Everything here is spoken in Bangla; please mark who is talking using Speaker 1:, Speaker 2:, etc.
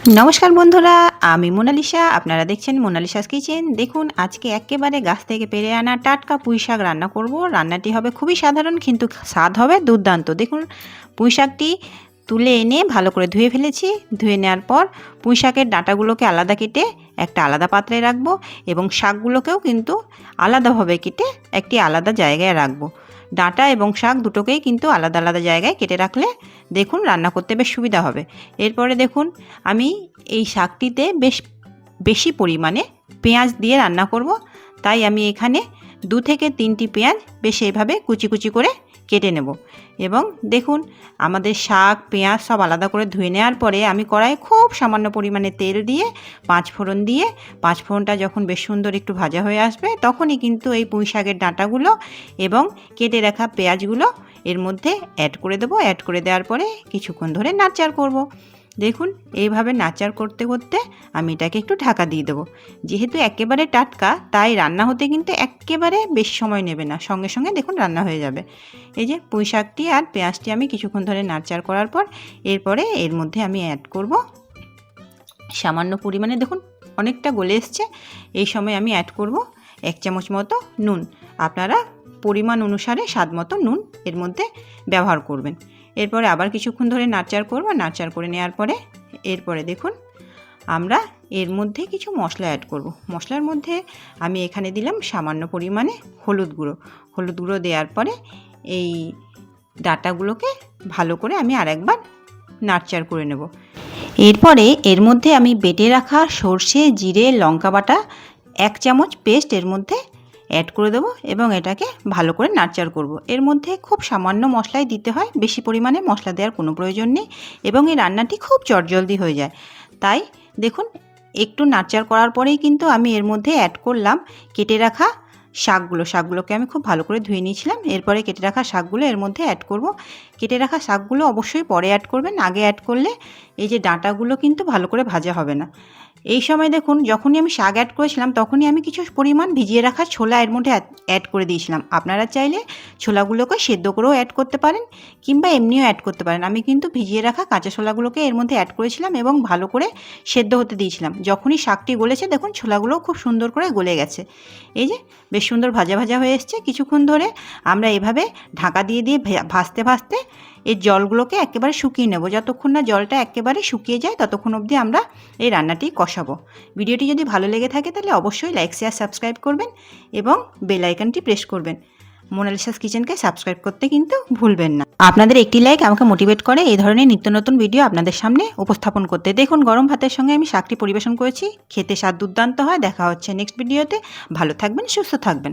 Speaker 1: নমস্কার বন্ধুরা, আমি মোনালিসা। আপনারা দেখছেন মোনালিসাস কিচেন। দেখুন, আজকে একেবারে গাছ থেকে পেড়ে আনা টাটকা পুঁই শাক রান্না করব। রান্নাটি হবে খুবই সাধারণ, কিন্তু স্বাদ হবে দুর্দান্ত। দেখুন, পুঁই শাকটি তুলে এনে ভালো করে ধুয়ে ফেলেছি। ধুয়ে নেওয়ার পর পুঁই শাকের ডাঁটাগুলোকে আলাদা কেটে একটা আলাদা পাত্রে রাখবো, এবং শাকগুলোকেও কিন্তু আলাদাভাবে কেটে একটি আলাদা জায়গায় রাখবো। ডাঁটা এবং শাক দুটোকেই কিন্তু আলাদা আলাদা জায়গায় কেটে রাখলে দেখুন রান্না করতে বেশ সুবিধা হবে। এরপরে দেখুন, আমি এই শাকটিতে বেশি পরিমাণে পেঁয়াজ দিয়ে রান্না করব, তাই আমি এখানে 2 থেকে 3টি পেঁয়াজ বেশ এইভাবে কুচি কুচি করে কেটে নেব। এবং দেখুন, আমাদের শাক পেঁয়াজ সব আলাদা করে ধুয়ে নেওয়ার পরে আমি কড়াইয়ে খুব সামান্য পরিমাণে তেল দিয়ে 5 ফোড়ন দিয়ে, 5 ফোড়নটা যখন বেশ সুন্দর একটু ভাজা হয়ে আসবে, তখনই কিন্তু এই পুঁই শাকের ডাঁটাগুলো এবং কেটে রাখা পেঁয়াজগুলো এর মধ্যে অ্যাড করে দেবো। অ্যাড করে দেওয়ার পরে কিছুক্ষণ ধরে নাড়াচাড়া করব। দেখুন, এইভাবে নাড়াচাড়া করতে করতে আমি এটাকে একটু ঢাকা দিয়ে দেবো। যেহেতু একেবারে টাটকা, তাই রান্না হতে কিন্তু একেবারে বেশি সময় নেবে না, সঙ্গে সঙ্গে দেখুন রান্না হয়ে যাবে। এই যে পুঁই শাকটি আর পেঁয়াজটি আমি কিছুক্ষণ ধরে নাড়াচাড়া করার পর এরপরে এর মধ্যে আমি অ্যাড করব সামান্য পরিমাণে, দেখুন অনেকটা গলে এসছে, এই সময় আমি অ্যাড করব 1 চামচ মতো নুন। আপনারা পরিমাণ অনুসারে স্বাদ মতো নুন এর মধ্যে ব্যবহার করবেন। এরপরে আবার কিছুক্ষণ ধরে নাড়াচাড়া করব। নাড়াচাড়া করে নেওয়ার পরে এরপরে দেখুন আমরা এর মধ্যে কিছু মশলা অ্যাড করব। মশলার মধ্যে আমি এখানে দিলাম সামান্য পরিমাণে হলুদ গুঁড়ো। হলুদ গুঁড়ো দেওয়ার পরে এই ডাঁটাগুলোকে ভালো করে আমি আরেকবার নাড়াচাড়া করে নেব। এরপরে এর মধ্যে আমি বেটে রাখা সর্ষে জিরে লঙ্কা বাটা 1 চামচ পেস্ট এর মধ্যে অ্যাড করে দেবো, এবং এটাকে ভালো করে নাড়াচাড়া করব। এর মধ্যে খুব সামান্য মশলাই দিতে হয়, বেশি পরিমাণে মশলা দেওয়ার কোনো প্রয়োজন নেই, এবং এই রান্নাটি খুব চটজলদি হয়ে যায়। তাই দেখুন, একটু নাড়াচাড়া করার পরেই কিন্তু আমি এর মধ্যে অ্যাড করলাম কেটে রাখা শাকগুলোকে আমি খুব ভালো করে ধুয়ে নিয়েছিলাম। এরপরে কেটে রাখা শাকগুলো এর মধ্যে অ্যাড করব। কেটে রাখা শাকগুলো অবশ্যই পরে অ্যাড করবেন, আগে অ্যাড করলে এই যে ডাঁটাগুলো কিন্তু ভালো করে ভাজা হবে না। এই সময় দেখুন, যখনই আমি শাক অ্যাড করেছিলাম তখনই আমি কিছু পরিমাণ ভিজিয়ে রাখা ছোলা এর মধ্যে অ্যাড করে দিয়েছিলাম। আপনারা চাইলে ছোলাগুলোকে সেদ্ধ করেও অ্যাড করতে পারেন, কিংবা এমনিও অ্যাড করতে পারেন। আমি কিন্তু ভিজিয়ে রাখা কাঁচা ছোলাগুলোকে এর মধ্যে অ্যাড করেছিলাম এবং ভালো করে সেদ্ধ হতে দিয়েছিলাম। যখনই শাকটি গলেছে দেখুন ছোলাগুলোও খুব সুন্দর করে গলে গেছে। এই যে বেশ সুন্দর ভাজা ভাজা হয়ে এসছে। কিছুক্ষণ ধরে আমরা এভাবে ঢাকা দিয়ে দিয়ে ভাজতে ভাজতে এই জলগুলোকে একেবারে শুকিয়ে নেব। যতক্ষণ না জলটা একেবারে শুকিয়ে যায় ততক্ষণ অবধি আমরা এই রান্নাটি কষাবো। ভিডিওটি যদি ভালো লেগে থাকে তাহলে অবশ্যই লাইক শেয়ার সাবস্ক্রাইব করবেন এবং বেল আইকনটি প্রেস করবেন। মোনালিসাস কিচেনকে সাবস্ক্রাইব করতে কিন্তু ভুলবেন না। আপনাদের একটি লাইক আমাকে মোটিভেট করে এই ধরনের নিত্য নতুন ভিডিও আপনাদের সামনে উপস্থাপন করতে। দেখুন, গরম ভাতের সঙ্গে আমি শাকটি পরিবেশন করেছি, খেতে স্বাদ দুর্দান্ত হয়। দেখা হচ্ছে নেক্সট ভিডিওতে। ভালো থাকবেন, সুস্থ থাকবেন।